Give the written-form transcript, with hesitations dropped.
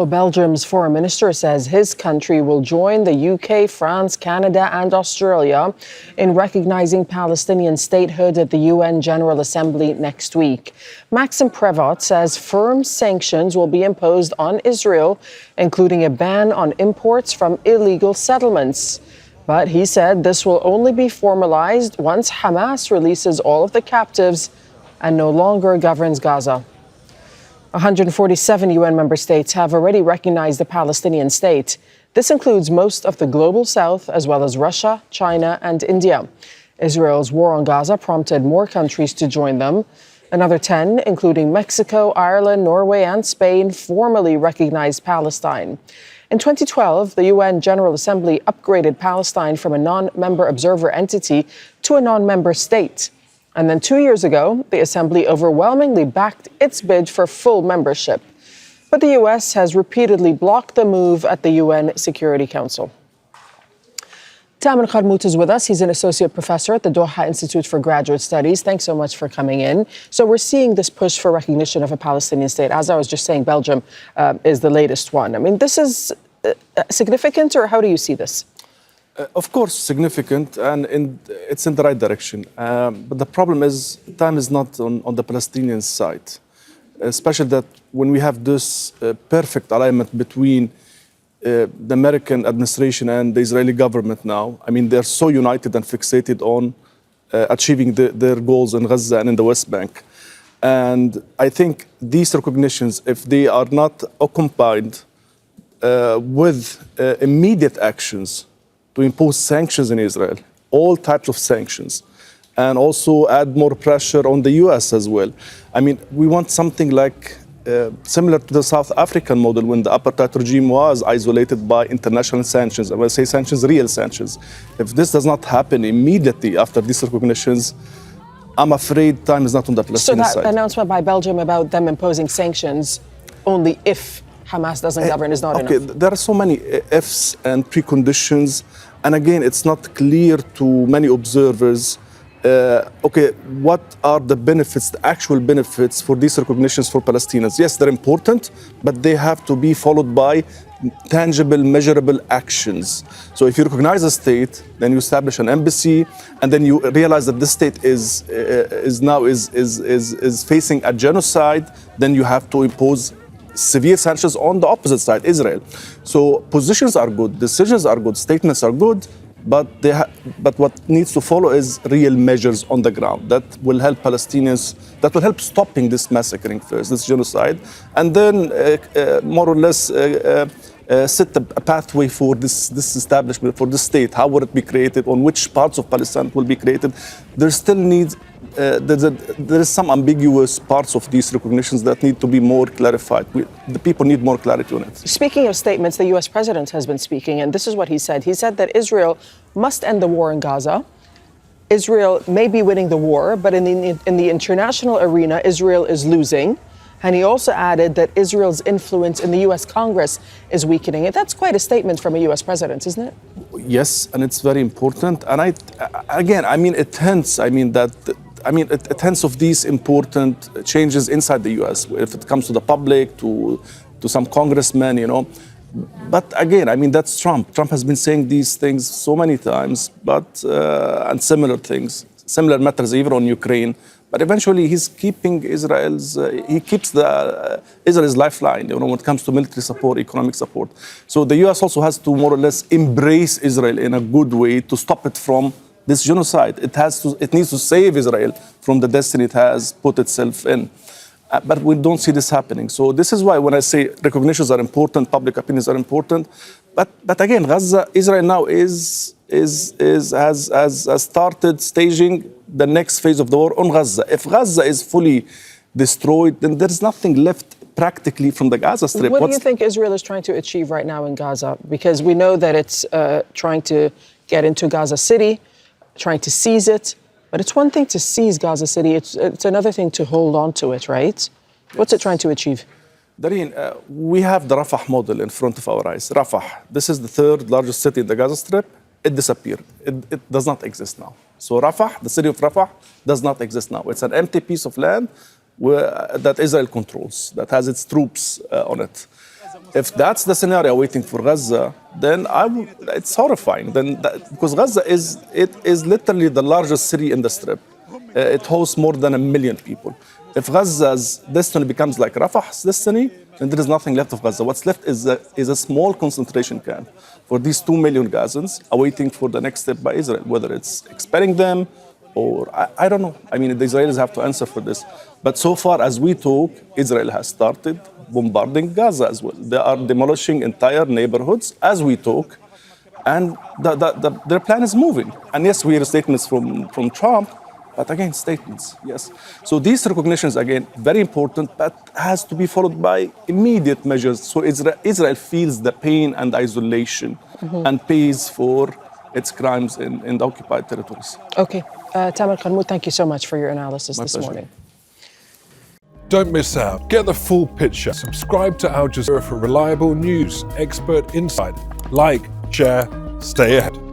Well, Belgium's foreign minister says his country will join the UK, France, Canada and Australia in recognizing Palestinian statehood at the UN General Assembly next week. Maxime Prevot says firm sanctions will be imposed on Israel, including a ban on imports from illegal settlements. But he said this will only be formalized once Hamas releases all of the captives and no longer governs Gaza. 147 UN member states have already recognized the Palestinian state. This includes most of the global south, as well as Russia, China, and India. Israel's war on Gaza prompted more countries to join them. Another 10, including Mexico, Ireland, Norway, and Spain, formally recognized Palestine. In 2012, the UN General Assembly upgraded Palestine from a non-member observer entity to a non-member state. And then 2 years ago, the Assembly overwhelmingly backed its bid for full membership. But the U.S. has repeatedly blocked the move at the UN Security Council. Tamer Qarmout is with us. He's an associate professor at the Doha Institute for Graduate Studies. Thanks so much for coming in. So we're seeing this push for recognition of a Palestinian state. As I was just saying, Belgium is the latest one. I mean, this is significant, or how do you see this? Of course, significant, and it's in the right direction. But the problem is, time is not on the Palestinian side, especially that when we have this perfect alignment between the American administration and the Israeli government now. I mean, they're so united and fixated on achieving their goals in Gaza and in the West Bank. And I think these recognitions, if they are not accompanied with immediate actions to impose sanctions in Israel, all types of sanctions, and also add more pressure on the US as well. I mean, we want something like similar to the South African model when the apartheid regime was isolated by international sanctions. And when I say sanctions, real sanctions. If this does not happen immediately after these recognitions, I'm afraid time is not on the Palestinian side. So that announcement by Belgium about them imposing sanctions only if Hamas doesn't govern is not enough. There are so many ifs and preconditions, and again, it's not clear to many observers. What are the benefits, the actual benefits for these recognitions for Palestinians? Yes, they're important, but they have to be followed by tangible, measurable actions. So if you recognize a state, then you establish an embassy, and then you realize that this state is facing a genocide, then you have to impose severe sanctions on the opposite side, Israel. So positions are good, decisions are good, statements are good, but what needs to follow is real measures on the ground that will help Palestinians, that will help stopping this massacring first, this genocide, and then more or less set a pathway for this establishment, for this state. How will it be created? On which parts of Palestine it will be created? There still needs, there is some ambiguous parts of these recognitions that need to be more clarified. The people need more clarity on it. Speaking of statements, the U.S. president has been speaking, and this is what he said. He said that Israel must end the war in Gaza. Israel may be winning the war, but in the international arena, Israel is losing. And he also added that Israel's influence in the U.S. Congress is weakening. And that's quite a statement from a U.S. president, isn't it? Yes, and it's very important. And it hints of these important changes inside the U.S. If it comes to the public, to some congressmen, you know. But again, I mean, that's Trump. Trump has been saying these things so many times, and similar things, similar matters even on Ukraine. But eventually, he's keeping Israel's lifeline, you know, when it comes to military support, economic support. So the U.S. also has to more or less embrace Israel in a good way to stop it from this genocide. It needs to save Israel from the destiny it has put itself in. But we don't see this happening. So this is why when I say recognitions are important, public opinions are important. But again, Gaza, Israel now has started staging the next phase of the war on Gaza. If Gaza is fully destroyed, then there's nothing left practically from the Gaza Strip. What do you think Israel is trying to achieve right now in Gaza? Because we know that it's trying to get into Gaza City, trying to seize it. But it's one thing to seize Gaza City. It's another thing to hold on to it, right? What's it trying to achieve? Dareen, we have the Rafah model in front of our eyes. Rafah, this is the third largest city in the Gaza Strip. It disappeared. It does not exist now. So Rafah, the city of Rafah, does not exist now. It's an empty piece of land that Israel controls, that has its troops on it. If that's the scenario waiting for Gaza, then it's horrifying. Because Gaza is literally the largest city in the Strip. It hosts more than 1 million people. If Gaza's destiny becomes like Rafah's destiny, then there is nothing left of Gaza. What's left is a small concentration camp for these 2 million Gazans awaiting for the next step by Israel, whether it's expelling them or I don't know. I mean, the Israelis have to answer for this. But so far as we talk, Israel has started bombarding Gaza as well. They are demolishing entire neighborhoods as we talk. And their plan is moving. And yes, we hear statements from Trump, but again, statements, yes. So these recognitions, again, very important, but has to be followed by immediate measures. So Israel feels the pain and isolation and pays for its crimes in the occupied territories. Okay. Tamer Qarmout, thank you so much for your analysis My this pleasure. morning. Don't miss out. Get the full picture. Subscribe to Al Jazeera for reliable news, expert insight. Like, share, stay ahead.